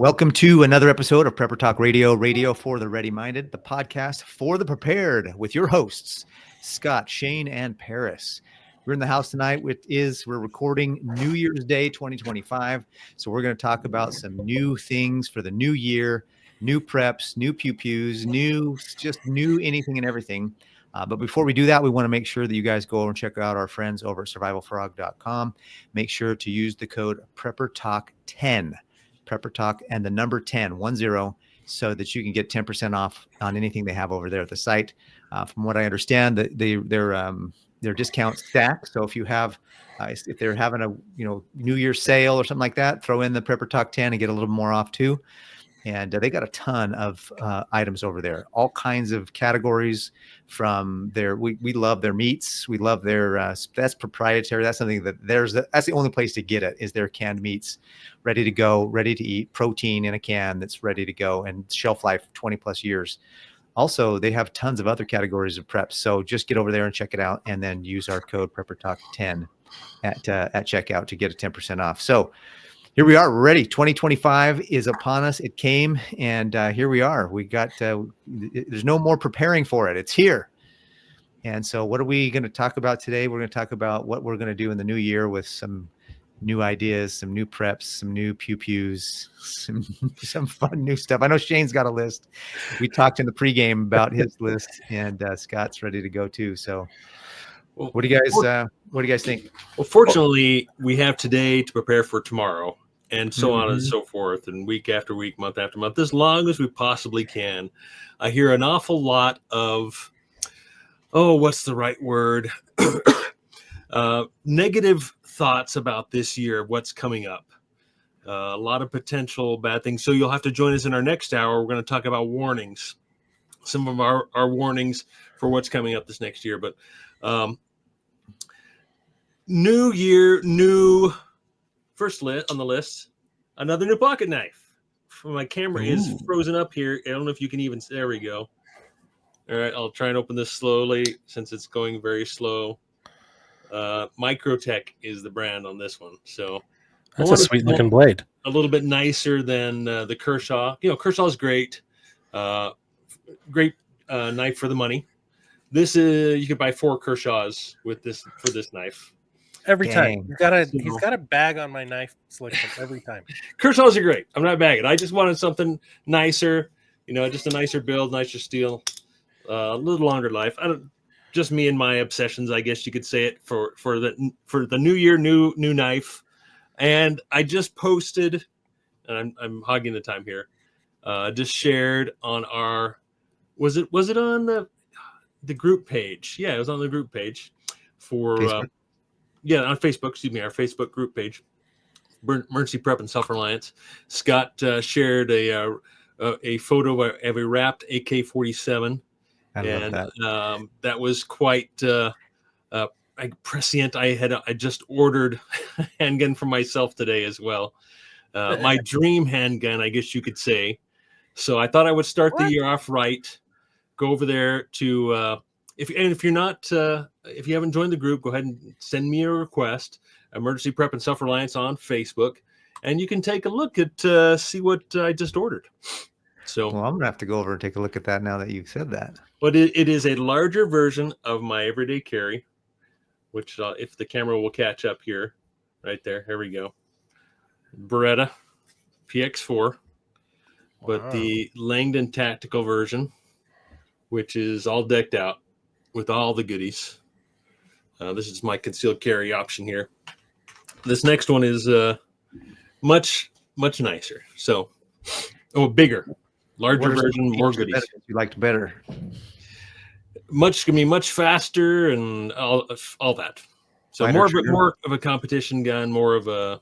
Welcome to another episode of Prepper Talk Radio, radio for the ready-minded, the podcast for the prepared, with your hosts, Scott, Shane, and Paris. We're in the house tonight. We're recording New Year's Day 2025. So we're going to talk about some new things for the new year, new preps, new PewPews, new anything and everything. But before we do that, we want to make sure that you guys go over and check out our friends over at survivalfrog.com. Make sure to use the code PrepperTalk10. Prepper Talk and the number 10, so that you can get 10% off on anything they have over there at the site. From what I understand, their discount stack. So if you have, if they're having a New Year's sale or something like that, throw in the Prepper Talk 10 and get a little more off too. And they got a ton of items over there, all kinds of categories from their, we love their meats. We love their, that's proprietary. That's something that that's the only place to get it, is their canned meats, ready to go, ready to eat, protein in a can that's ready to go, and shelf life 20 plus years. Also, they have tons of other categories of preps. So just get over there and check it out, and then use our code PrepperTalk10 at checkout to get a 10% off. So here we are, ready. 2025 is upon us. It came, and here we are. We got, there's no more preparing for it. It's here. And so what are we going to talk about today? We're going to talk about what we're going to do in the new year with some new ideas, some new preps, some new PewPews, some fun new stuff. I know Shane's got a list. We talked in the pregame about his list, and Scott's ready to go too. So what do you guys think? Well, fortunately, we have today to prepare for tomorrow, and so on and so forth, and week after week, month after month, as long as we possibly can. I hear an awful lot of, what's the right word? Negative thoughts about this year, what's coming up. A lot of potential bad things. So you'll have to join us in our next hour. We're going to talk about warnings, some of our warnings for what's coming up this next year. But new year, new first on the list, another new pocket knife. My camera is frozen up here. I don't know if you can even, there we go. All right, I'll try and open this slowly since it's going very slow. Microtech is the brand on this one. So that's a sweet looking blade. A little bit nicer than the Kershaw. Kershaw is great. Great knife for the money. This is, you could buy 4 Kershaws with this for this knife. Every time. He's got a bag on my knife selection every time. Kershaws are great. I'm not bagging. I just wanted something nicer, just a nicer build, nicer steel, a little longer life. Just me and my obsessions, I guess you could say it, for the new year, new knife. And I just posted, and I'm hogging the time here. Just shared on our, was it on the group page? Yeah, it was on the group page for Facebook. On Facebook. Excuse me, our Facebook group page, Emergency Prep and Self-Reliance. Scott shared a photo of a wrapped AK-47. And that was quite prescient. I just ordered a handgun for myself today as well. My dream handgun, I guess you could say. So I thought I would start the year off right. Go over there to if you haven't joined the group, go ahead and send me a request. Emergency Prep and Self-Reliance on Facebook, and you can take a look at see what I just ordered. So, well, I'm gonna have to go over and take a look at that now that you've said that. But it is a larger version of my everyday carry, which if the camera will catch up here, right there, here we go. Beretta PX4, but the Langdon tactical version, which is all decked out with all the goodies. This is my concealed carry option here. This next one is much nicer. So, bigger. Larger version, more goodies. You liked better. Much faster and all that. So more of a competition gun, more of a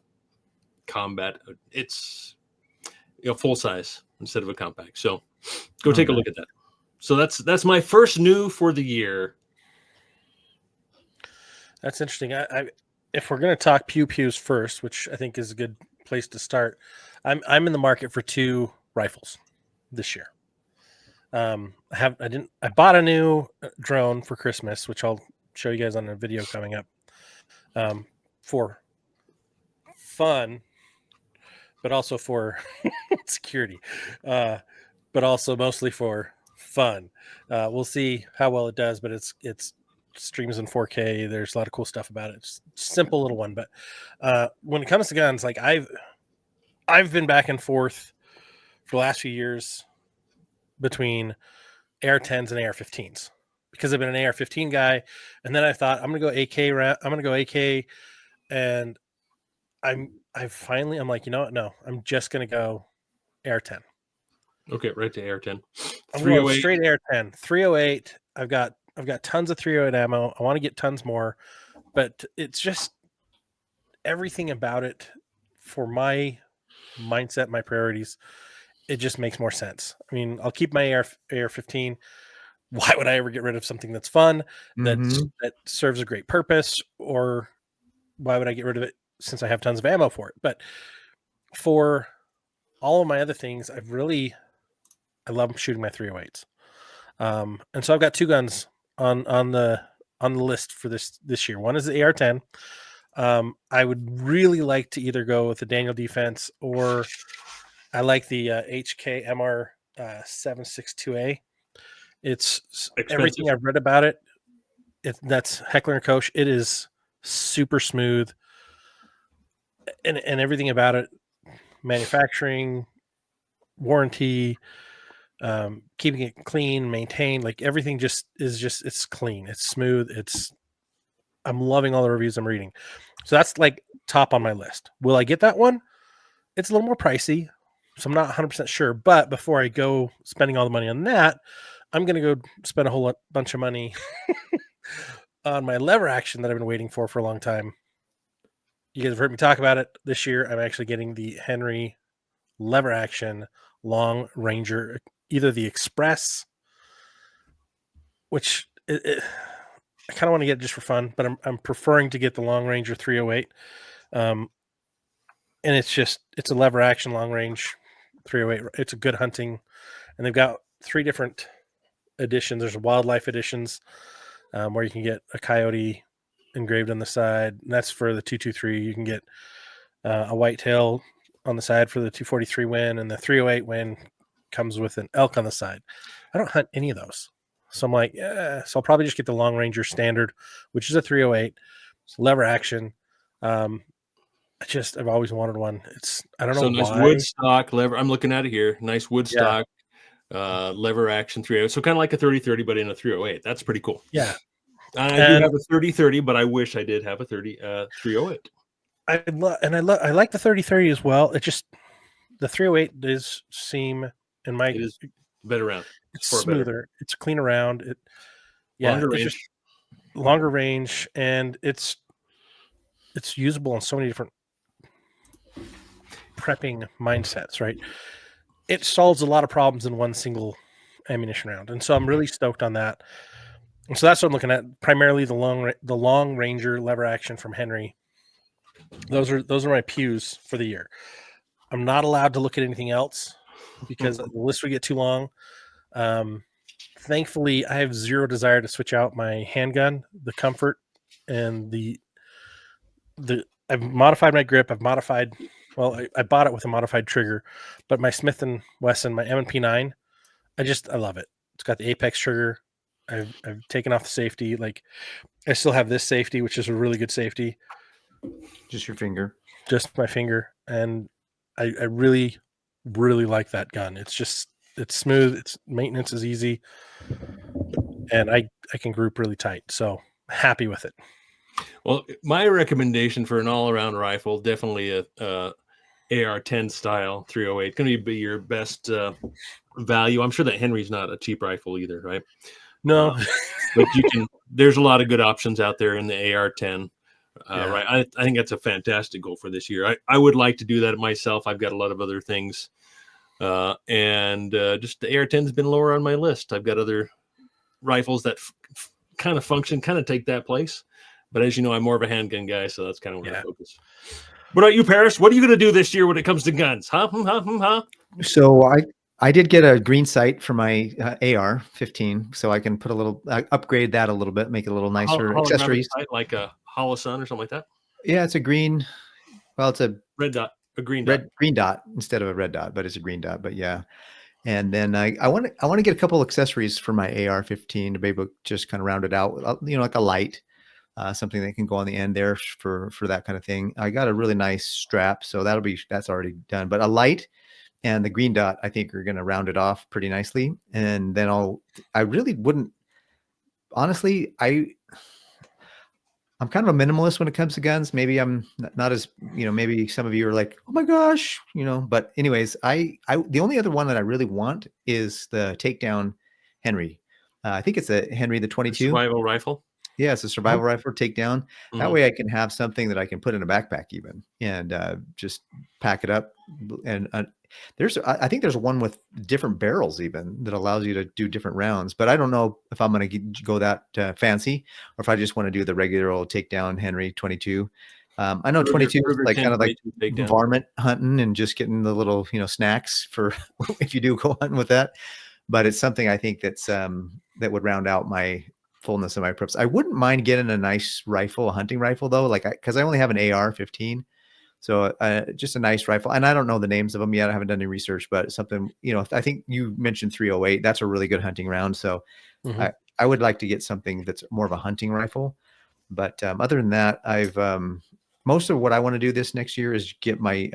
combat. It's full size instead of a compact. So go take a look at that. So that's my first new for the year. That's interesting. If we're going to talk PewPews first, which I think is a good place to start, I'm in the market for 2 rifles this year. I bought a new drone for Christmas, which I'll show you guys on a video coming up, for fun, but also for security, but also mostly for fun. We'll see how well it does, but it's streams in 4K. There's a lot of cool stuff about it. It's a simple little one, but when it comes to guns, like I've been back and forth for the last few years between AR-10s and AR-15s because I've been an AR-15 guy, and then I thought I'm gonna go AK, and I'm like, you know what? No, I'm just gonna go AR-10. Okay, right to AR-10. I'm going straight AR-10. 308. I've got tons of 308 ammo. I want to get tons more, but it's just everything about it for my mindset, my priorities. It just makes more sense. I mean, I'll keep my AR-15. Why would I ever get rid of something that's fun, that serves a great purpose, or why would I get rid of it since I have tons of ammo for it? But for all of my other things, I love shooting my 308s. And so I've got two guns on the list for this year. One is the AR-10. I would really like to either go with the Daniel Defense, or I like the HK MR 762A. It's expensive. Everything I've read about it. That's Heckler & Koch. It is super smooth, and everything about it, manufacturing, warranty, keeping it clean, maintained, like everything it's clean, it's smooth. I'm loving all the reviews I'm reading. So that's like top on my list. Will I get that one? It's a little more pricey, so I'm not 100% sure. But before I go spending all the money on that, I'm going to go spend a bunch of money on my lever action that I've been waiting for a long time. You guys have heard me talk about it. This year, I'm actually getting the Henry lever action long ranger, either the Express, which I kind of want to get just for fun, but I'm preferring to get the long ranger 308. And it's a lever action long range 308. It's a good hunting, and they've got 3 different editions. There's wildlife editions where you can get a coyote engraved on the side, and that's for the 223. You can get a whitetail on the side for the 243 win, and the 308 win comes with an elk on the side. I don't hunt any of those, so I'm like, so I'll probably just get the long ranger standard, which is a 308. It's lever action. I've always wanted one. I don't know nice why. Wood stock lever. I'm looking at it here. Nice wood stock lever action 308. So kind of like a 30-30, but in a 308. That's pretty cool. Yeah. I do have a 30-30, but I wish I did have a 308. I like the 30-30 as well. It just, the 308 does seem, in my, it is better round. It's smoother. It's clean around. Longer range. Longer range, and it's usable on so many different prepping mindsets, right? It solves a lot of problems in one single ammunition round, and so I'm really stoked on that. And so that's what I'm looking at. Primarily the long ranger lever action from Henry. Those are my pews for the year. I'm not allowed to look at anything else because the list would get too long. Thankfully, I have zero desire to switch out my handgun, the Comfort, and the I've modified my grip. I bought it with a modified trigger, but my Smith & Wesson, my M&P 9, I love it. It's got the Apex trigger. I've taken off the safety. Like, I still have this safety, which is a really good safety. Just your finger. Just my finger. And I really, really like that gun. It's smooth. Its maintenance is easy. And I can group really tight. So happy with it. Well, my recommendation for an all-around rifle, definitely a AR-10 style 308. Going to be your best value. I'm sure that Henry's not a cheap rifle either, right? No, but there's a lot of good options out there in the AR-10. Right. I think that's a fantastic goal for this year. I would like to do that myself. I've got a lot of other things. And just the AR-10 has been lower on my list. I've got other rifles that kind of function, kind of take that place. But as you know, I'm more of a handgun guy, so that's kind of where I focus. What about you, Paris? What are you going to do this year when it comes to guns? So I did get a green sight for my AR-15, so I can put upgrade that a little bit, make it a little nicer accessories. Like a Holosun or something like that? Yeah, it's a green. Well, it's a red dot. A green dot. green dot instead of a red dot, but it's a green dot. But yeah. And then I want to get a couple accessories for my AR-15 to be able to just kind of round it out, like a light, something that can go on the end there for that kind of thing. I got a really nice strap, so that's already done. But a light and the green dot, I think, are going to round it off pretty nicely. And then I really wouldn't, honestly, I'm kind of a minimalist when it comes to guns. Maybe I'm not as, maybe some of you are like, oh my gosh, but anyways, the only other one that I really want is the takedown Henry. I think it's a Henry, the 22 survival rifle. Yeah, it's a survival rifle takedown. That Mhm. way I can have something that I can put in a backpack even and just pack it up. And I think there's one with different barrels even that allows you to do different rounds. But I don't know if I'm going to go that fancy or if I just want to do the regular old takedown Henry 22. I know 22 is like kind of like varmint hunting and just getting the little snacks for if you do go hunting with that. But it's something I think that would round out my fullness of my preps. I wouldn't mind getting a nice rifle, a hunting rifle though, because I only have an AR-15. So just a nice rifle. And I don't know the names of them yet. I haven't done any research, but something, I think you mentioned 308. That's a really good hunting round. So I would like to get something that's more of a hunting rifle. But other than that, I've most of what I want to do this next year is get my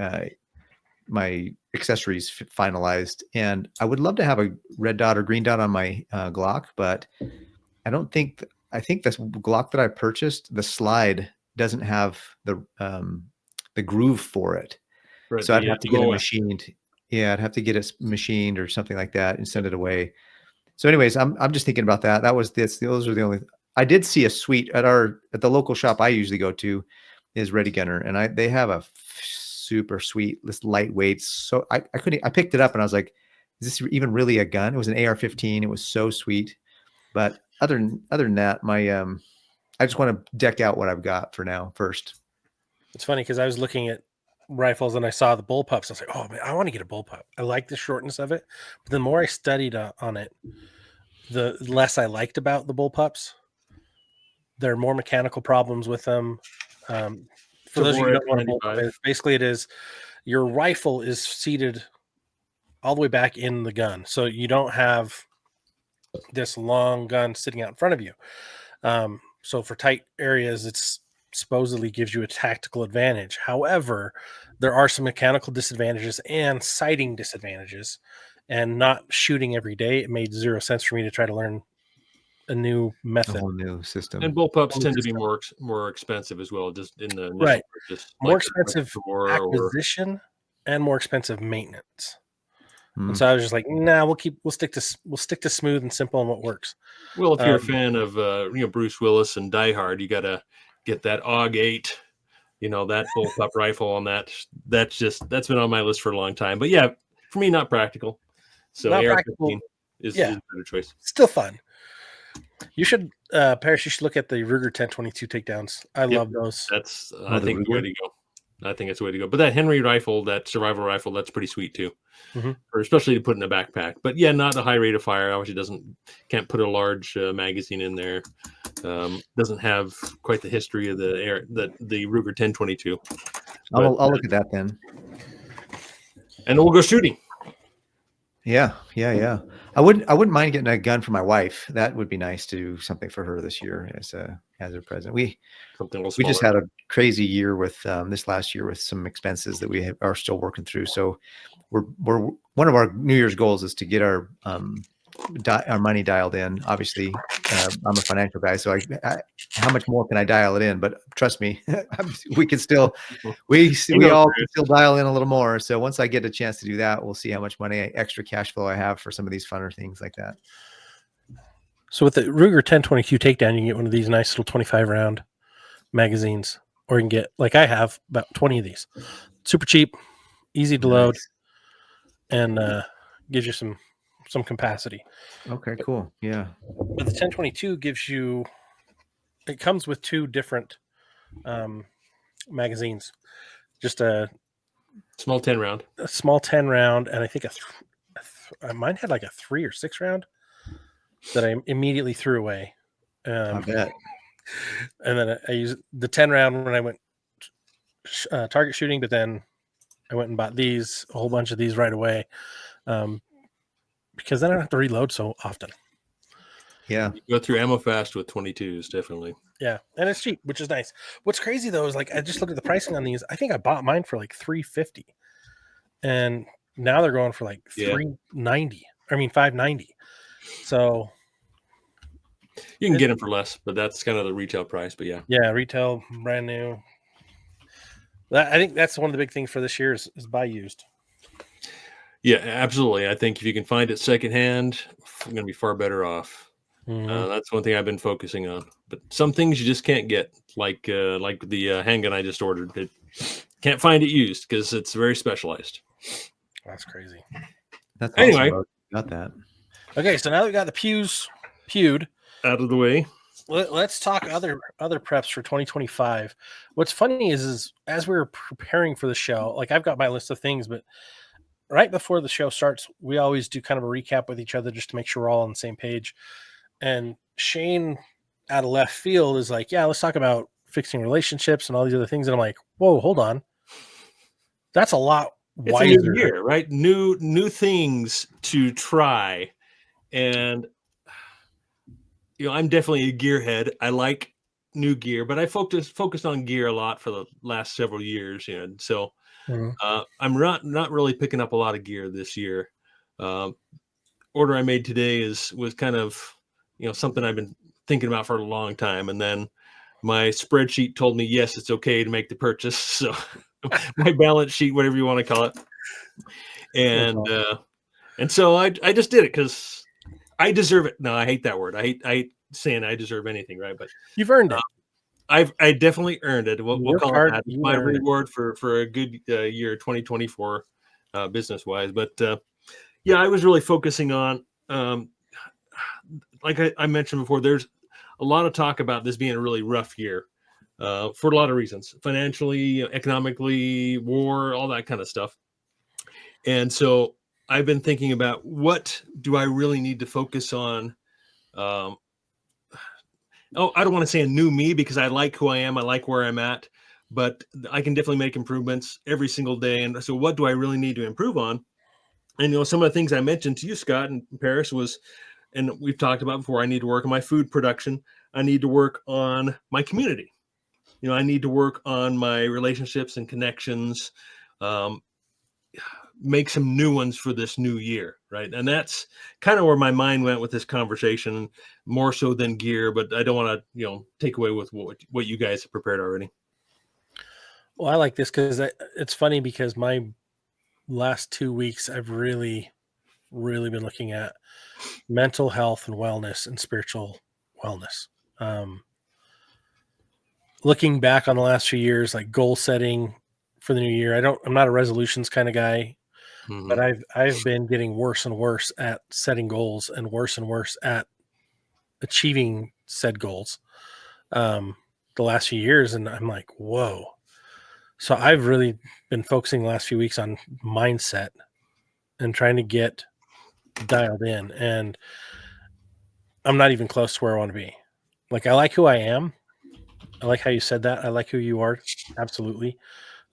my accessories finalized. And I would love to have a red dot or green dot on my Glock, but I think this Glock that I purchased, the slide doesn't have the groove for it. Right, so I'd have to get it machined. Yeah, I'd have to get it machined or something like that and send it away. So anyways, I'm just thinking about that. Those are the only, I did see a suite at the local shop I usually go to is Ready Gunner. And they have a super sweet, this lightweight. So I picked it up and I was like, is this even really a gun? It was an AR-15. It was so sweet. But other than that, I just want to deck out what I've got for now first. It's funny because I was looking at rifles and I saw the bullpups. I was like, oh man, I want to get a bullpup. I like the shortness of it. But the more I studied on it, the less I liked about the bullpups. There are more mechanical problems with them. For those of you who don't know what a bullpup is, basically it is your rifle is seated all the way back in the gun. So you don't have this long gun sitting out in front of you. So for tight areas, it's supposedly gives you a tactical advantage. However, there are some mechanical disadvantages and sighting disadvantages, and not shooting every day. It made zero sense for me to try to learn a new method, a whole new system. And bullpups tend to be more expensive as well, just in the initial right. purchase. More expensive acquisition and more expensive maintenance. And so I was just like, nah, we'll stick to smooth and simple and what works. Well, if you're a fan of Bruce Willis and Die Hard, you gotta get that AUG 8, that bullpup rifle on that. That's been on my list for a long time. But yeah, for me, not practical. So AR-15 is a better choice. Still fun. You should, Paris, you should look at the Ruger 1022 takedowns. I love those. That's I think the way to go. I think it's the way to go. But that Henry rifle, that survival rifle, that's pretty sweet too. Or especially to put in a backpack. But yeah, not a high rate of fire. Obviously can't put a large magazine in there. Doesn't have quite the history of the Ruger 1022. I'll look at that then. And we'll go shooting. Yeah. I wouldn't mind getting a gun for my wife. That would be nice to do something for her this year as a present. We just had a crazy year with this last year with some expenses that we are still working through. So we're one of our New Year's goals is to get our money dialed in. Obviously, I'm a financial guy, so how much more can I dial it in? But trust me, we can still we all can still dial in a little more. So once I get a chance to do that, we'll see how much money, extra cash flow I have for some of these funner things like that. So with the Ruger 1022 takedown, you can get one of these nice little 25 round magazines, or you can get, like I have, about 20 of these. Super cheap, easy to load, and gives you some capacity. Okay, cool. Yeah. But the 1022 it comes with two different magazines. Just a small 10 round. A small 10 round, and I think mine had like a 3 or 6 round that I immediately threw away. I bet. And then I used the 10 round when I went target shooting, but then I went and bought a whole bunch of these right away, because then I don't have to reload so often. Yeah. You go through ammo fast with 22s, definitely. Yeah, and it's cheap, which is nice. What's crazy though is like I just looked at the pricing on these. I think I bought mine for like $350, and now they're going for like $390. I mean $590. So you can get them for less, but that's kind of the retail price. But yeah, retail, brand new. I think that's one of the big things for this year is buy used. Yeah, absolutely. I think if you can find it secondhand, you're going to be far better off. That's one thing I've been focusing on. But some things you just can't get, like the handgun I just ordered. It can't find it used because it's very specialized. That's crazy. That's anyway. Awesome. Got that. Okay, so now that we got the pewed out of the way, let's talk other preps for 2025. What's funny is as we were preparing for the show, like I've got my list of things, but right before the show starts, we always do kind of a recap with each other just to make sure we're all on the same page. And Shane, out of left field, is like, yeah, let's talk about fixing relationships and all these other things. And I'm like, whoa, hold on. That's a lot wiser. It's a new year, right? New things to try. And, I'm definitely a gearhead. I like new gear, but I focused on gear a lot for the last several years. And so I'm not really picking up a lot of gear this year. Order I made today was kind of, something I've been thinking about for a long time. And then my spreadsheet told me, yes, it's okay to make the purchase. So my balance sheet, whatever you want to call it. And so I just did it because I deserve it. No, I hate that word. I hate saying I deserve anything, right? But you've earned it. I definitely earned it. We'll call it that. My reward for a good year, 2024, business wise. But I was really focusing on, like I mentioned before, there's a lot of talk about this being a really rough year for a lot of reasons, financially, economically, war, all that kind of stuff. And so I've been thinking about what do I really need to focus on. I don't want to say a new me because I like who I am. I like where I'm at, but I can definitely make improvements every single day. And so what do I really need to improve on? And, some of the things I mentioned to you, Scott, and Paris was, and we've talked about before, I need to work on my food production. I need to work on my community. I need to work on my relationships and connections, make some new ones for this new year, right? And that's kind of where my mind went with this conversation, more so than gear, but I don't want to, take away with what you guys have prepared already. Well, I like this because it's funny because my last 2 weeks, I've really, really been looking at mental health and wellness and spiritual wellness. Looking back on the last few years, like goal setting for the new year, I'm not a resolutions kind of guy, but I've been getting worse and worse at setting goals and worse at achieving said goals the last few years. And I'm like, whoa. So I've really been focusing the last few weeks on mindset and trying to get dialed in. And I'm not even close to where I want to be. Like, I like who I am. I like how you said that. I like who you are. Absolutely.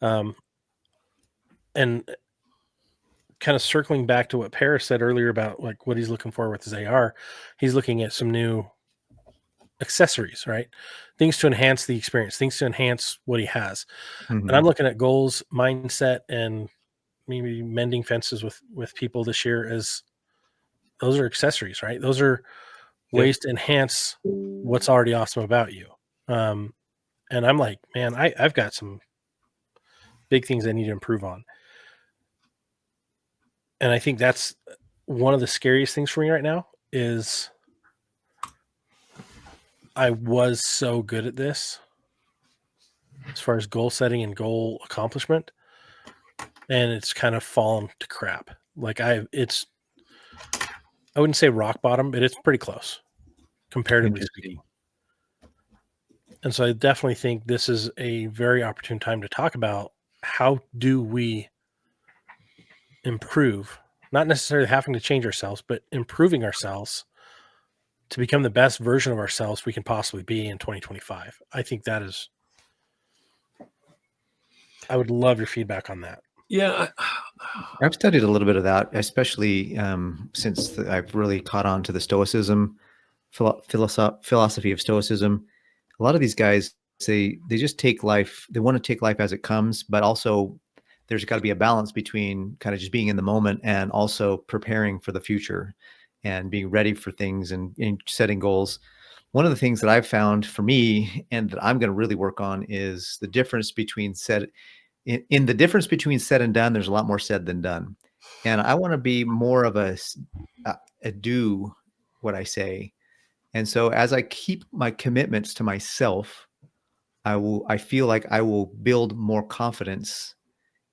And kind of circling back to what Paris said earlier about like what he's looking for with his AR, he's looking at some new accessories, right? Things to enhance the experience, things to enhance what he has. And I'm looking at goals, mindset, and maybe mending fences with people this year as those are accessories, right? Those are ways to enhance what's already awesome about you. And I'm like, man, I've got some big things I need to improve on. And I think that's one of the scariest things for me right now is I was so good at this as far as goal setting and goal accomplishment. And it's kind of fallen to crap. Like I wouldn't say rock bottom, but it's pretty close comparatively speaking. And so I definitely think this is a very opportune time to talk about how do we improve, not necessarily having to change ourselves, but improving ourselves to become the best version of ourselves we can possibly be in 2025. I think that is, I would love your feedback on that. Yeah. I've studied a little bit of that, especially since I've really caught on to the Stoicism philosophy of Stoicism. A lot of these guys, they just take life. They want to take life as it comes, but also there's got to be a balance between kind of just being in the moment and also preparing for the future and being ready for things and setting goals. One of the things that I've found for me and that I'm going to really work on is the difference between in the difference between said and done. There's a lot more said than done, and I want to be more of a do what I say. And so as I keep my commitments to myself, I feel like I will build more confidence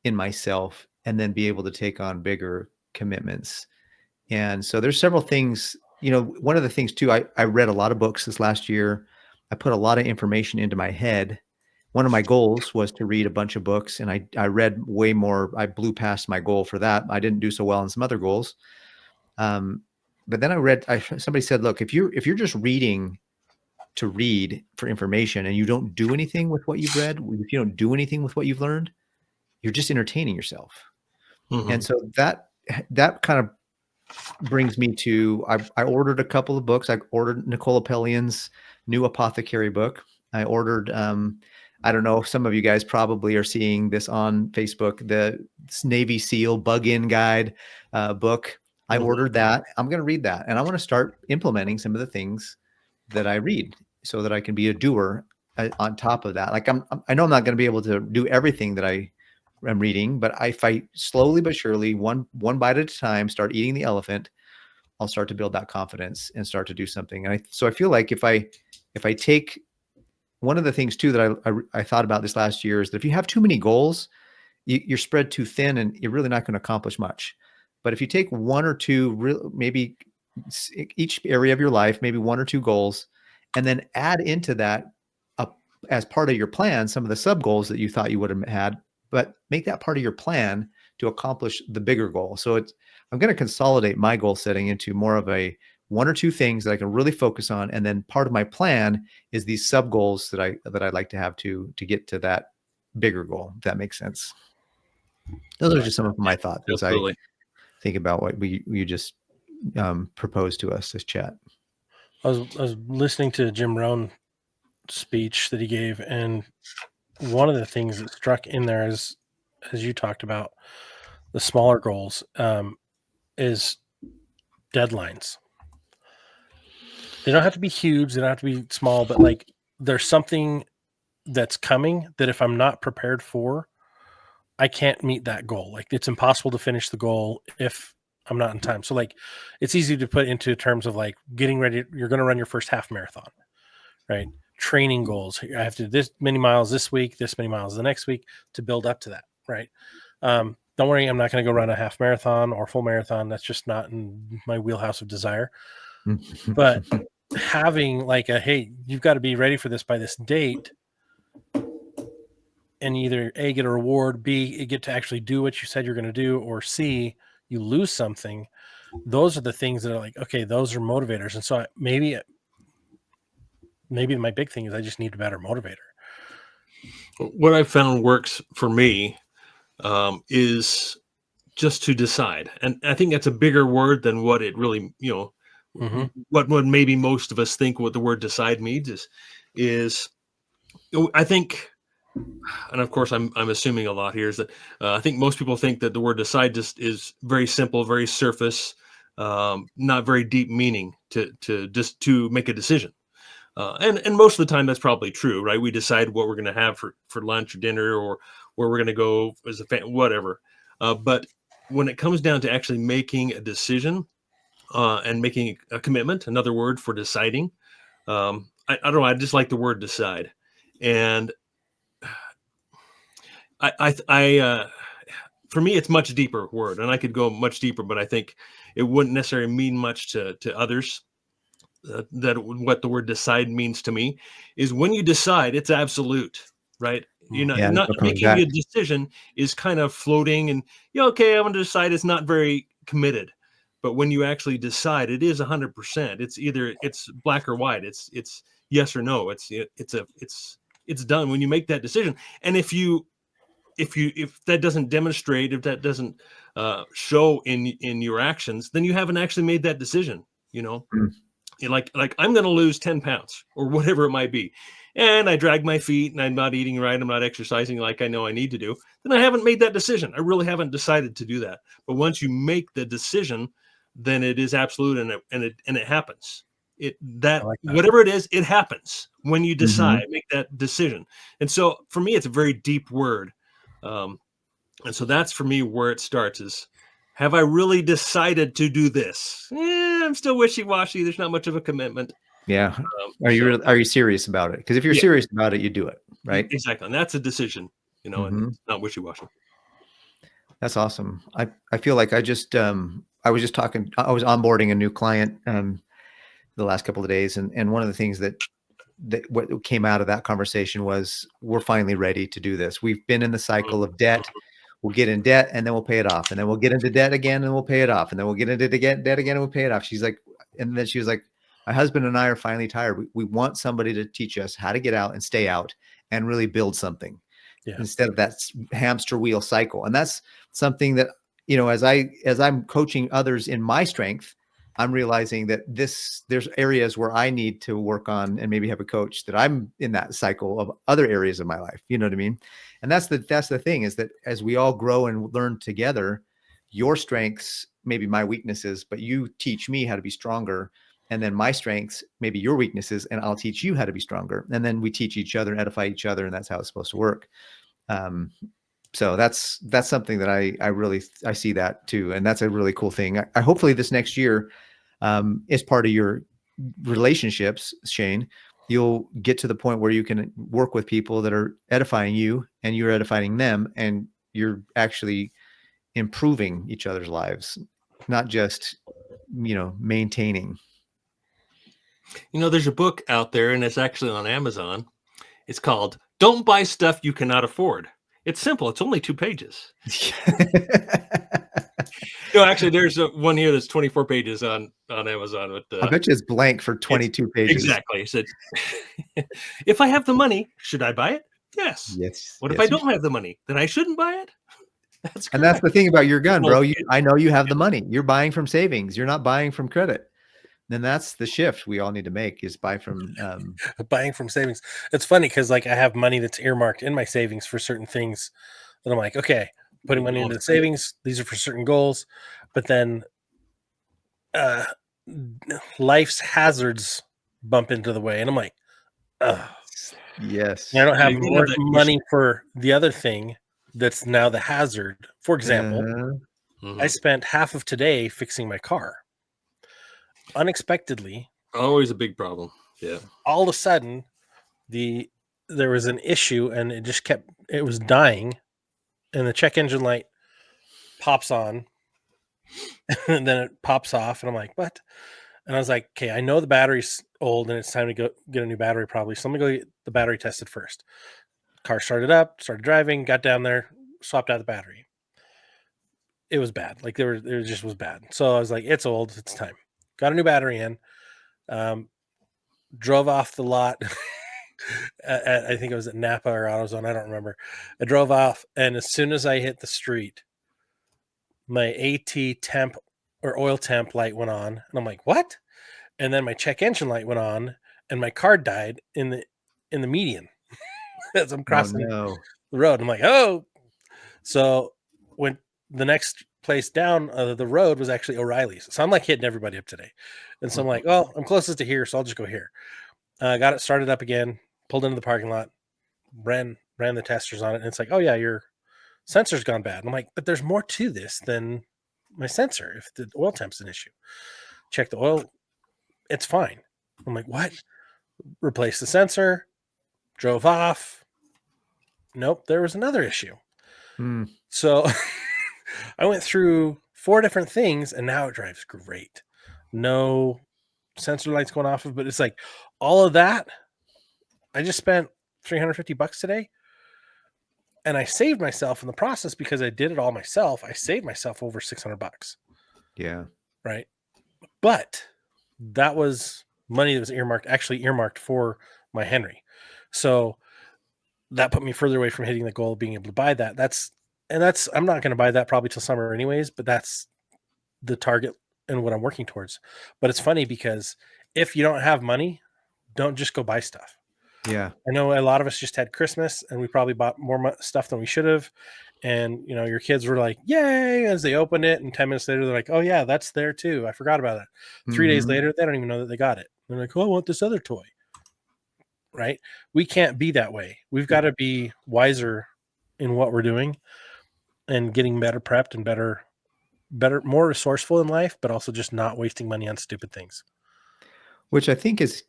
in myself and then be able to take on bigger commitments. And so there's several things, one of the things too, I read a lot of books this last year. I put a lot of information into my head. One of my goals was to read a bunch of books, and I read way more. I blew past my goal for that. I didn't do so well in some other goals. But then somebody said, look, if you're just reading to read for information and you don't do anything with what you've read, if you don't do anything with what you've learned, you're just entertaining yourself. Mm-hmm. And so that kind of brings me to, I ordered a couple of books. I ordered Nicola Pellion's new apothecary book. I ordered, I don't know, some of you guys probably are seeing this on Facebook, the Navy SEAL Bug-In Guide book. I ordered that. I'm going to read that, and I want to start implementing some of the things that I read so that I can be a doer on top of that. Like I know I'm not going to be able to do everything that I am reading, but if I slowly but surely, one bite at a time, start eating the elephant, I'll start to build that confidence and start to do something. And so I feel like if I take one of the things too that I thought about this last year is that if you have too many goals, you're spread too thin and you're really not going to accomplish much. But if you take one or two, maybe each area of your life, maybe one or two goals, and then add into that as part of your plan, some of the sub goals that you thought you would have had, but make that part of your plan to accomplish the bigger goal. So I'm going to consolidate my goal setting into more of a one or two things that I can really focus on. And then part of my plan is these sub goals that I'd like to have to get to that bigger goal, if that makes sense. Those are just some of my thoughts as I think about what you just proposed to us, this chat. I was listening to Jim Rohn speech that he gave, and one of the things that struck in there is, as you talked about, the smaller goals, is deadlines. They don't have to be huge, they don't have to be small, but like there's something that's coming that if I'm not prepared for, I can't meet that goal. Like it's impossible to finish the goal if I'm not in time. So like it's easy to put into terms of like getting ready. You're going to run your first half marathon, right? Training goals. I have to do this many miles this week, this many miles the next week to build up to that, right? Don't worry, I'm not going to go run a half marathon or full marathon. That's just not in my wheelhouse of desire. But having like hey, you've got to be ready for this by this date, and either A, get a reward, B, you get to actually do what you said you're going to do, or C, you lose something. Those are the things that are like, okay, those are motivators. And so maybe my big thing is I just need a better motivator. What I've found works for me is just to decide. And I think that's a bigger word than what it really, what maybe most of us think what the word decide means is I think, and of course I'm assuming a lot here, is that I think most people think that the word decide just is very simple, very surface, not very deep meaning to make a decision. And most of the time that's probably true, right? We decide what we're going to have for lunch or dinner, or where we're going to go as a family, whatever. But when it comes down to actually making a decision and making a commitment, another word for deciding, I don't know. I just like the word decide. And for me, it's much deeper word, and I could go much deeper, but I think it wouldn't necessarily mean much to others. That what the word decide means to me is when you decide, it's absolute, right? You're not making a decision is kind of floating, and okay, I'm going to decide. It's not very committed, but when you actually decide, it is 100%. It's either it's black or white. It's yes or no. It's done when you make that decision. And if you if that doesn't demonstrate, if that doesn't show in your actions, then you haven't actually made that decision. Mm. Like I'm going to lose 10 pounds or whatever it might be, and I drag my feet and I'm not eating right, I'm not exercising like I know I need to do, then I haven't made that decision. I really haven't decided to do that. But once you make the decision, then it is absolute, and it happens. I like that. Whatever it is, it happens when you decide, Mm-hmm. make that decision. And so for me, it's a very deep word. And so that's for me where it starts is, have I really decided to do this? I'm still wishy-washy. There's not much of a commitment. Yeah. Are you serious about it? Because if you're serious about it, you do it, right? Exactly. And that's a decision, and it's not wishy-washy. That's awesome. I feel like I was just onboarding a new client the last couple of days, and one of the things that what came out of that conversation was, we're finally ready to do this. We've been in the cycle of debt. We'll get in debt and then we'll pay it off, and then we'll get into debt again and we'll pay it off, and then we'll get into debt again and we'll pay it off. She's like, and then she was like, my husband and I are finally tired. We want somebody to teach us how to get out and stay out and really build something instead of that hamster wheel cycle. And that's something that, as I'm coaching others in my strength, I'm realizing that there's areas where I need to work on and maybe have a coach that I'm in that cycle of other areas of my life. You know what I mean? And that's the thing, is that as we all grow and learn together, your strengths may be my weaknesses, but you teach me how to be stronger. And then my strengths may be your weaknesses, and I'll teach you how to be stronger. And then we teach each other and edify each other. And that's how it's supposed to work. So that's something that I see that too. And that's a really cool thing. I hopefully this next year, as part of your relationships, Shane, you'll get to the point where you can work with people that are edifying you and you're edifying them, and you're actually improving each other's lives, not just, maintaining. There's a book out there, and it's actually on Amazon. It's called Don't Buy Stuff You Cannot Afford. It's simple. It's only 2 pages. No, actually, there's one here that's 24 pages on Amazon. I bet you it's blank for 22 pages. Exactly. It said, if I have the money, should I buy it? Yes. Yes. What if I don't have the money? Then I shouldn't buy it? That's correct. And that's the thing about your gun, bro. I know you have the money. You're buying from savings. You're not buying from credit. Then that's the shift we all need to make, is buy from buying from savings. It's funny because I have money that's earmarked in my savings for certain things that I'm like, okay, putting money into the savings. These are for certain goals, but then life's hazards bump into the way, and I'm like, yes. I don't have more money for the other thing that's now the hazard. For example, I spent half of today fixing my car. Unexpectedly, always a big problem. Yeah. All of a sudden, there was an issue, and it was dying, and the check engine light pops on, and then it pops off, and I'm like, what? And I was like, okay, I know the battery's old, and it's time to go get a new battery probably. So I'm gonna go get the battery tested first. Car started up, started driving, got down there, swapped out the battery. It was bad. It just was bad. So I was like, it's old, it's time. Got a new battery in, drove off the lot. I think it was at Napa or AutoZone. I don't remember. I drove off, and as soon as I hit the street, my AT temp or oil temp light went on, and I'm like, what? And then my check engine light went on, and my car died in the median as I'm crossing the road. I'm like, oh. So when the next place down the road was actually O'Reilly's. So I'm like hitting everybody up today. And so I'm like, well, I'm closest to here, so I'll just go here. Got it started up again, pulled into the parking lot, ran the testers on it. And it's like, oh yeah, your sensor's gone bad. And I'm like, but there's more to this than my sensor. If the oil temp's an issue, check the oil. It's fine. I'm like, what? Replace the sensor, drove off. Nope, there was another issue. So I went through 4 different things, and now it drives great. No sensor lights going off of, but it's like all of that. I just spent $350 today, and I saved myself in the process because I did it all myself. I saved myself over $600. Yeah. Right. But that was money that was earmarked for my Henry. So that put me further away from hitting the goal of being able to buy that. I'm not going to buy that probably till summer anyways, but that's the target and what I'm working towards. But it's funny because if you don't have money, don't just go buy stuff. Yeah. I know a lot of us just had Christmas and we probably bought more stuff than we should have. And, you know, your kids were like, yay, as they opened it. And 10 minutes later, they're like, oh, yeah, that's there too. I forgot about it. 3 days later, they don't even know that they got it. They're like, oh, I want this other toy. Right? We can't be that way. We've got to be wiser in what we're doing and getting better prepped and better, more resourceful in life, but also just not wasting money on stupid things. Which I think is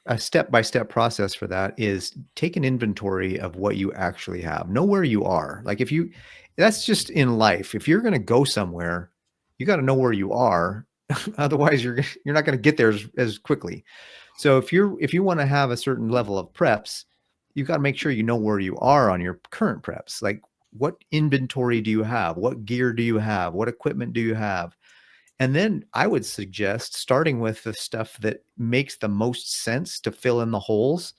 a step-by-step process for that is take an inventory of what you actually have. Know where you are. Like that's just in life. If you're going to go somewhere, you got to know where you are. Otherwise, you're not going to get there as quickly. So if you want to have a certain level of preps, you've got to make sure you know where you are on your current preps. Like, what inventory do you have? What gear do you have? What equipment do you have? And then I would suggest starting with the stuff that makes the most sense to fill in the holes.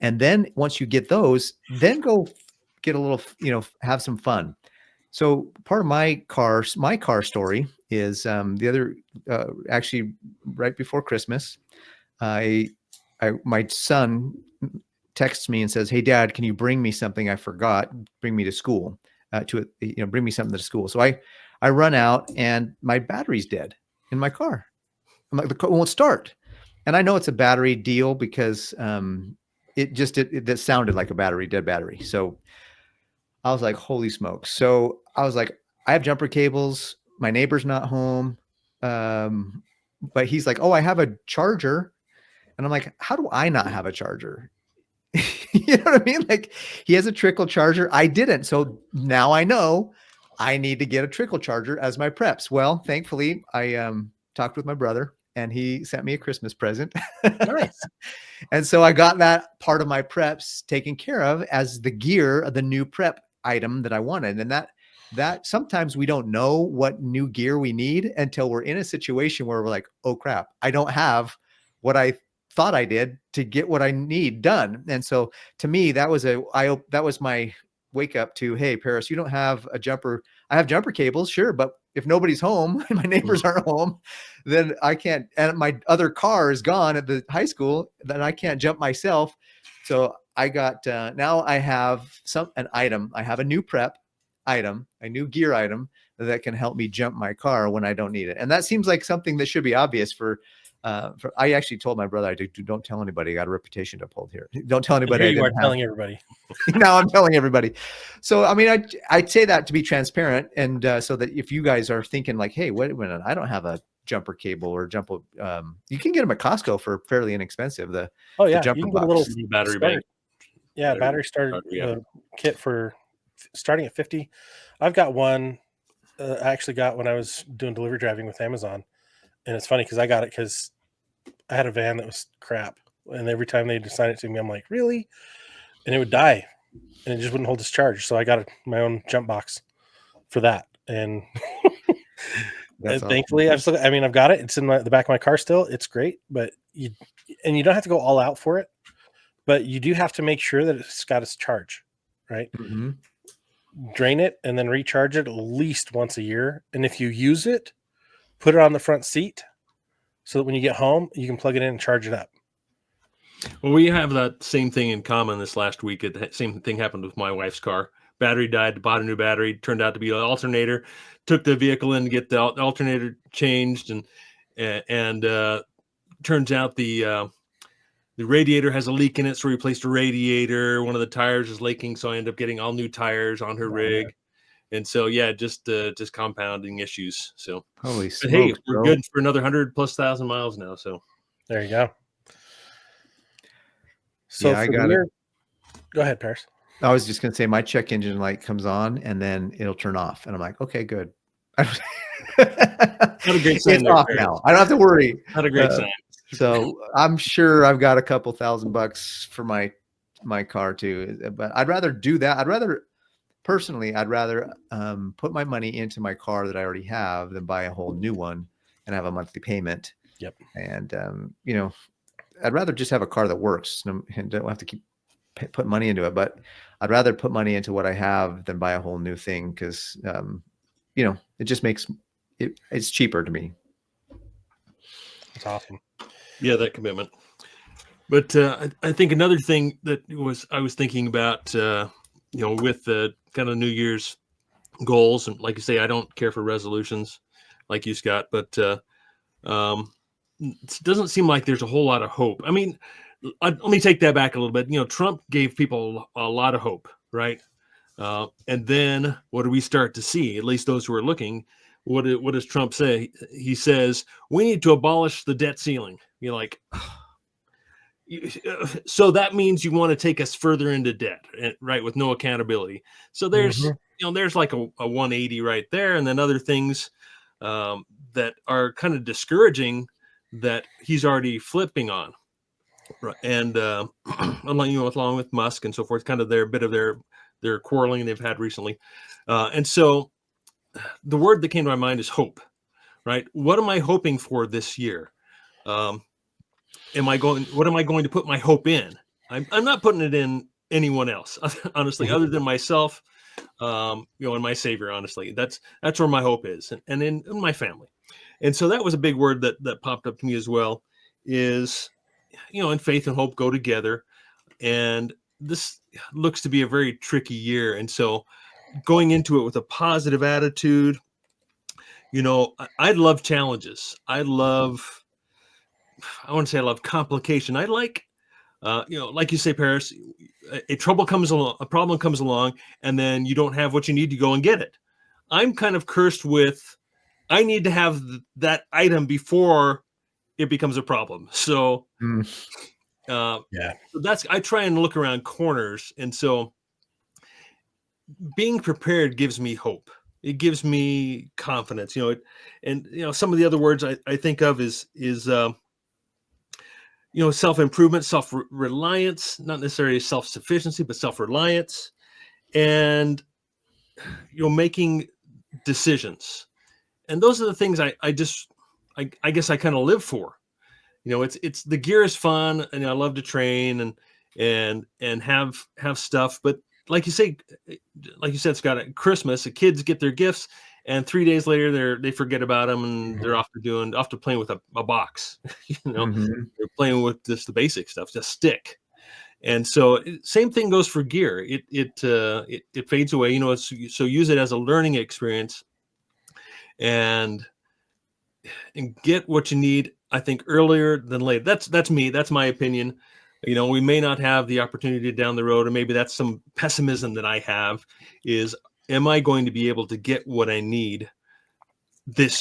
And then once you get those, then go get a little, have some fun. So part of my car story is actually right before Christmas, my son texts me and says, "Hey Dad, can you bring me something I forgot? Bring me to school, bring me something to school." So I run out and my battery's dead in my car. I'm like, the car won't start. And I know it's a battery deal because that sounded like a dead battery. So I was like, holy smokes. So I was like, I have jumper cables. My neighbor's not home. But he's like, oh, I have a charger. And I'm like, how do I not have a charger? You know what I mean? Like, he has a trickle charger. I didn't. So now I know I need to get a trickle charger as my preps. Well, thankfully, I talked with my brother and he sent me a Christmas present. Nice. And so I got that part of my preps taken care of as the gear of the new prep item that I wanted. And that sometimes we don't know what new gear we need until we're in a situation where we're like, oh crap, I don't have what I thought I did to get what I need done. And so to me, that was my wake up to, hey, Paris, you don't have a jumper. I have jumper cables, sure, but if nobody's home and my neighbors aren't home, then I can't, and my other car is gone at the high school, then I can't jump myself. So I got, now I have an item. I have a new prep item, a new gear item that can help me jump my car when I don't need it. And that seems like something that should be obvious I actually told my brother, don't tell anybody. I got a reputation to uphold here. Don't tell anybody. Here you are telling everybody. Now I'm telling everybody. So, I mean, I'd say that to be transparent. And so that if you guys are thinking like, hey, wait a minute, I don't have a jumper cable or you can get them at Costco for fairly inexpensive. The jumper you can box. get a little battery bank. Yeah, battery starter kit for starting at $50. I've got one I actually got when I was doing delivery driving with Amazon. And it's funny because I got it because I had a van that was crap. And every time they'd assign it to me, I'm like, really? And it would die. And it just wouldn't hold its charge. So I got my own jump box for that. And thankfully, awesome. I've got it. It's in the back of my car still. It's great. But you don't have to go all out for it. But you do have to make sure that it's got its charge, right? Mm-hmm. Drain it and then recharge it at least once a year. And if you use it, put it on the front seat so that when you get home, you can plug it in and charge it up. Well, we have that same thing in common this last week. The same thing happened with my wife's car. Battery died, bought a new battery, turned out to be an alternator, took the vehicle in to get the alternator changed. And turns out the radiator has a leak in it. So we replaced the radiator. One of the tires is leaking. So I ended up getting all new tires on her rig. Yeah. And so, just compounding issues. So, holy smokes, hey, we're good for another 100,000+ miles now. So, there you go. So, I got it. Go ahead, Paris. I was just going to say my check engine light comes on and then it'll turn off. And I'm like, okay, good. Not a great sign. It's off now. I don't have to worry. Not a great sign. So I'm sure I've got a couple $1,000 for my car too. But I'd rather do that. I'd rather put my money into my car that I already have than buy a whole new one and have a monthly payment. Yep. And, I'd rather just have a car that works and don't have to keep put money into it, but I'd rather put money into what I have than buy a whole new thing because, it just makes it's cheaper to me. That's awesome. Yeah, that commitment. But I think another thing that I was thinking about, with the kind of New Year's goals, and like you say, I don't care for resolutions like you, Scott, but it doesn't seem like there's a whole lot of hope. I mean, let me take that back a little bit. Trump gave people a lot of hope, right? And then what do we start to see? At least those who are looking, what does Trump say? He says, we need to abolish the debt ceiling. You're like, so that means you want to take us further into debt, right? With no accountability. So there's, there's like a 180 right there. And then other things that are kind of discouraging that he's already flipping on. Right. And along with Musk and so forth, kind of their quarreling they've had recently. And so the word that came to my mind is hope, right? What am I hoping for this year? What am I going to put my hope in? I'm not putting it in anyone else, honestly, other than myself, and my Savior, honestly. That's where my hope is, and in my family. And so that was a big word that popped up to me as well, is, and faith and hope go together. And this looks to be a very tricky year. And so going into it with a positive attitude, I love challenges. I want to say I love complication. I like, like you say, Paris, a problem comes along, and then you don't have what you need to go and get it. I'm kind of cursed with, I need to have that item before it becomes a problem. So, I try and look around corners. And so being prepared gives me hope. It gives me confidence, some of the other words I think of is self-improvement, self-reliance, not necessarily self-sufficiency, but self-reliance, and, making decisions. And those are the things I guess I kind of live for. It's the gear is fun, and I love to train and have stuff. But like you said, Scott, at Christmas, the kids get their gifts, and 3 days later they forget about them, and they're off to playing with a box. They're playing with just the basic stuff, just stick. And so same thing goes for gear. It fades away. So use it as a learning experience, and get what you need, I think, earlier than later. That's me. That's my opinion. We may not have the opportunity down the road, or maybe that's some pessimism that I have, is, am I going to be able to get what I need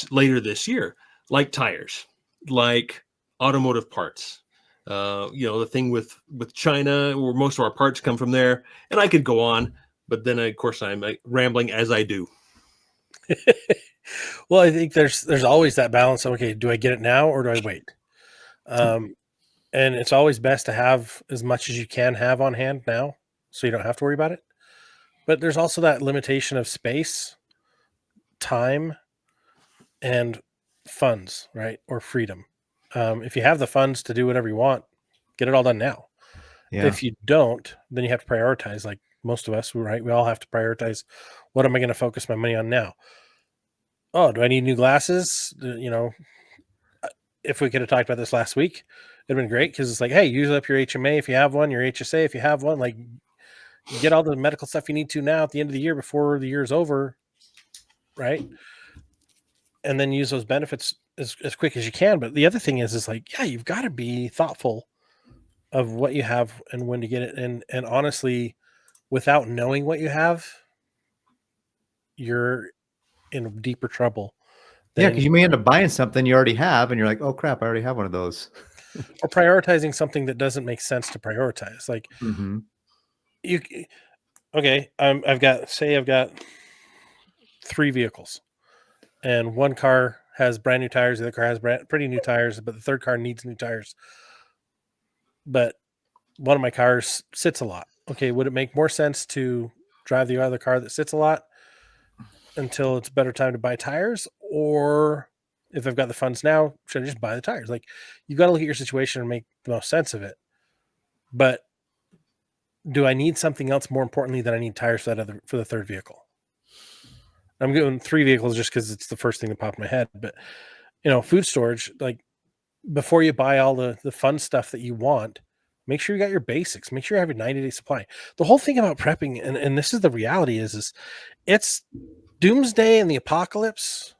later this year? Like tires, like automotive parts, the thing with China, where most of our parts come from there. And I could go on, but then of course I'm rambling as I do. Well, I think there's always that balance of, okay, do I get it now or do I wait? And it's always best to have as much as you can have on hand now, so you don't have to worry about it. But there's also that limitation of space, time, and funds, right? Or freedom. If you have the funds to do whatever you want, get it all done now. Yeah. If you don't, then you have to prioritize, like most of us, right? We all have to prioritize, what am I going to focus my money on now? Oh, do I need new glasses? If we could have talked about this last week, it'd been great, because it's like, hey, use up your HMA if you have one, your HSA if you have one. Like, get all the medical stuff you need to now at the end of the year before the year is over, right? And then use those benefits as quick as you can. But the other thing is like, yeah, you've got to be thoughtful of what you have and when to get it. And honestly, without knowing what you have, you're in deeper trouble. Yeah, because you may end up buying something you already have, and you're like, oh crap, I already have one of those. Or prioritizing something that doesn't make sense to prioritize. Like, I've got 3 vehicles, and one car has brand new tires, the other car has pretty new tires, but the third car needs new tires. But one of my cars sits a lot. Okay, would it make more sense to drive the other car that sits a lot until it's a better time to buy tires? Or if I've got the funds now, should I just buy the tires? Like, you got to look at your situation and make the most sense of it. But do I need something else more importantly than I need tires for the third vehicle? I'm going 3 vehicles just because it's the first thing that popped in my head. But food storage, like before you buy all the fun stuff that you want, make sure you got your basics. Make sure you have your 90-day supply. The whole thing about prepping, and this is the reality, is it's doomsday and the apocalypse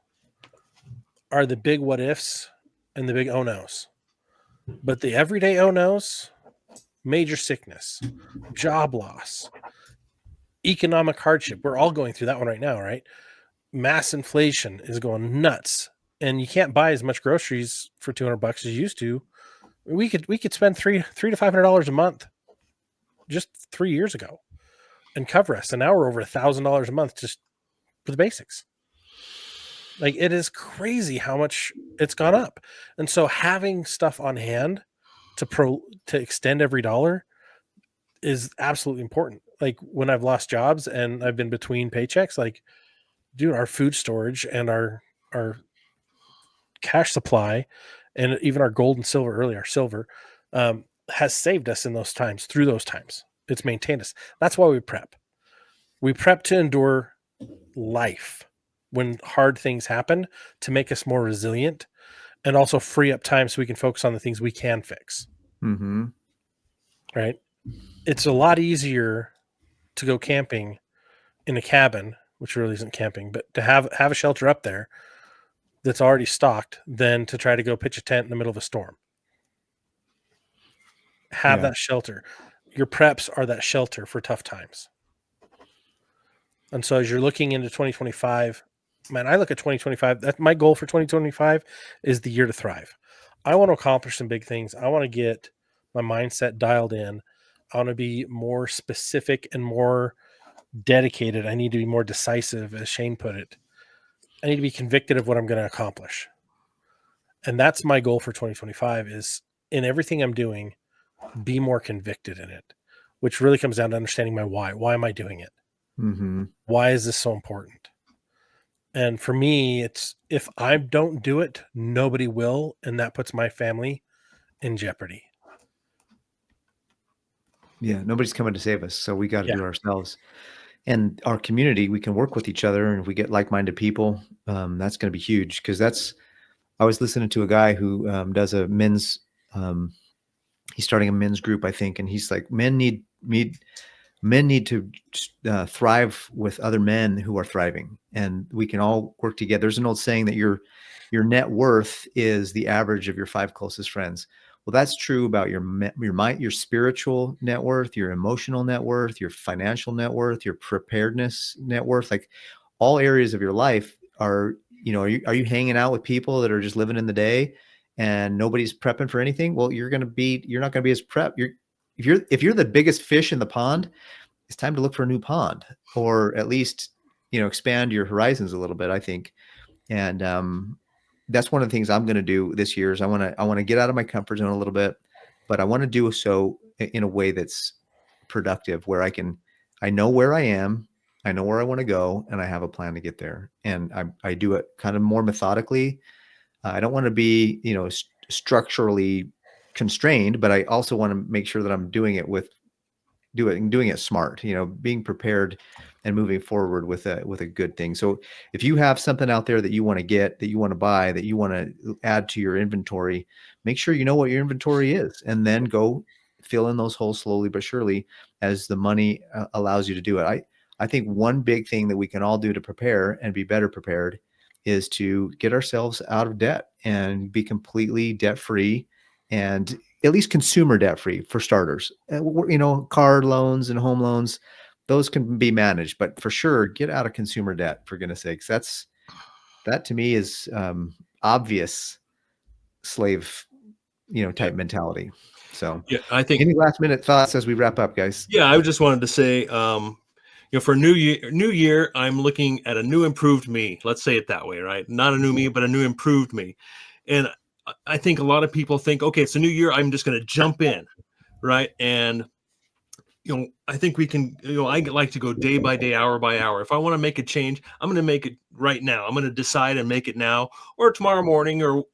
are the big what ifs and the big oh no's. But the everyday oh no's, major sickness, job loss, economic hardship. We're all going through that one right now, right? Mass inflation is going nuts, and you can't buy as much groceries for $200 as you used to. We could spend $300 to $500 a month just 3 years ago and cover us, and now we're over $1,000 a month just for the basics. Like, it is crazy how much it's gone up, and so having stuff on hand to extend every dollar is absolutely important. Like, when I've lost jobs and I've been between paychecks, like, dude, our food storage and our cash supply, and even our gold and silver, early our silver, has saved us in those times. Through those times, it's maintained us. That's why we prep. We prep to endure life when hard things happen, to make us more resilient, and also free up time so we can focus on the things we can fix. Mm-hmm. Right? It's a lot easier to go camping in a cabin, which really isn't camping, but to have a shelter up there that's already stocked than to try to go pitch a tent in the middle of a storm. Have that shelter. Your preps are that shelter for tough times. And so as you're looking into 2025, man, I look at 2025, that's my goal for 2025 is the year to thrive. I want to accomplish some big things. I want to get my mindset dialed in. I want to be more specific and more dedicated. I need to be more decisive, as Shane put it. I need to be convicted of what I'm going to accomplish. And that's my goal for 2025, is in everything I'm doing, be more convicted in it, which really comes down to understanding my why. Why am I doing it? Mm-hmm. Why is this so important? And for me, it's, if I don't do it, nobody will. And that puts my family in jeopardy. Yeah. Nobody's coming to save us. So we got to do it ourselves. And our community, we can work with each other. And if we get like-minded people, that's going to be huge. Because I was listening to a guy who does a men's, he's starting a men's group, I think. And he's like, men need to thrive with other men who are thriving, and we can all work together. There's an old saying that your net worth is the average of your 5 closest friends. Well, that's true about your mind, your spiritual net worth, your emotional net worth, your financial net worth, your preparedness net worth. Like, all areas of your life are you hanging out with people that are just living in the day and nobody's prepping for anything? Well, you're not going to be as prep. If you're the biggest fish in the pond, it's time to look for a new pond, or at least, expand your horizons a little bit, I think. And that's one of the things I'm going to do this year is I want to get out of my comfort zone a little bit, but I want to do so in a way that's productive, where I know where I am, I know where I want to go, and I have a plan to get there. And I do it kind of more methodically. I don't want to be, structurally constrained, but I also want to make sure that I'm doing it smart, being prepared and moving forward with a good thing. So if you have something out there that you want to get, that you want to buy, that you want to add to your inventory, make sure you know what your inventory is, and then go fill in those holes slowly but surely as the money allows you to do it. I think one big thing that we can all do to prepare and be better prepared is to get ourselves out of debt and be completely debt free, and at least consumer debt free for starters. Car loans and home loans, those can be managed, but for sure, get out of consumer debt, for goodness sakes. That to me is obvious slave, type mentality. So I think any last minute thoughts as we wrap up, guys? Yeah, I just wanted to say, for new year, I'm looking at a new improved me. Let's say it that way, right? Not a new me, but a new improved me. And I think a lot of people think, okay, it's a new year, I'm just going to jump in, right? And I think we can, I like to go day by day, hour by hour. If I want to make a change, I'm going to make it right now. I'm going to decide and make it now, or tomorrow morning, or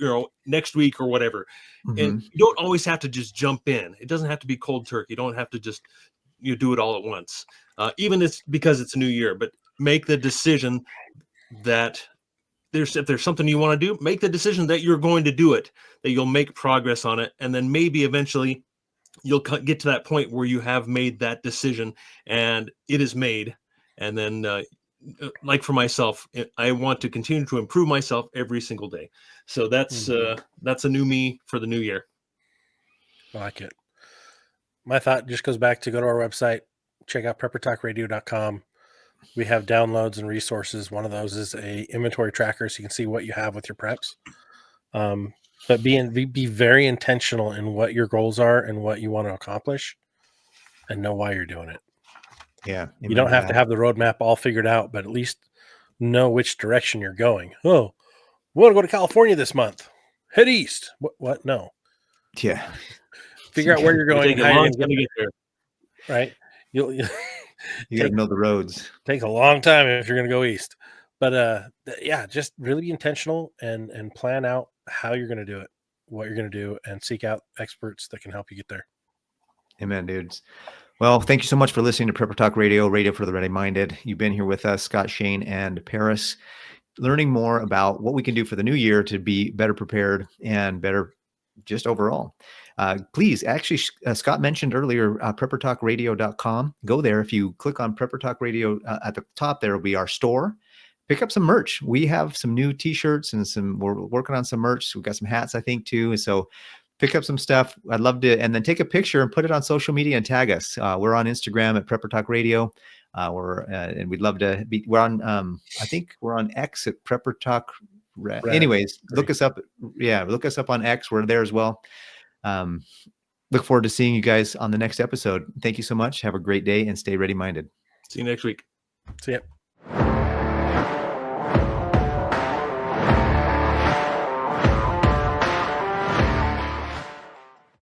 next week, or whatever. Mm-hmm. And you don't always have to just jump in. It doesn't have to be cold turkey. You don't have to just you do it all at once. Even it's because it's a new year, but make the decision that if there's something you want to do, make the decision that you're going to do it, that you'll make progress on it. And then maybe eventually you'll get to that point where you have made that decision and it is made. And then like for myself, I want to continue to improve myself every single day. So that's a new me for the new year. I like it. My thought just goes back to go to our website, check out preppertalkradio.com. We have downloads and resources. One of those is a inventory tracker, so you can see what you have with your preps. But be very intentional in what your goals are and what you want to accomplish, and know why you're doing it. Yeah, you don't have to have the roadmap all figured out, but at least know which direction you're going. Oh, we want to go to California this month. Head east. What? No. Yeah. Figure out where you're going and how you're going to get there. Right? You got to know the roads. Takes a long time if you're going to go east. But yeah, just really be intentional and plan out how you're going to do it, what you're going to do, and seek out experts that can help you get there. Amen, dudes. Well, thank you so much for listening to Prepper Talk Radio, radio for the ready-minded. You've been here with us, Scott, Shane, and Paris, learning more about what we can do for the new year to be better prepared and better just overall. Please, actually, Scott mentioned earlier, preppertalkradio.com. Go there. If you click on Prepper Talk Radio at the top, there will be our store. Pick up some merch. We have some new t-shirts and we're working on some merch. We've got some hats, I think, too. And so pick up some stuff. I'd love to, and then take a picture and put it on social media and tag us. We're on Instagram at Prepper Talk Radio. And we'd love to be, we're on, I think we're on X at Prepper Talk. Anyways, look us up. Yeah. Look us up on X. We're there as well. Look forward to seeing you guys on the next episode. Thank you so much. Have a great day and stay ready-minded. See you next week. See ya.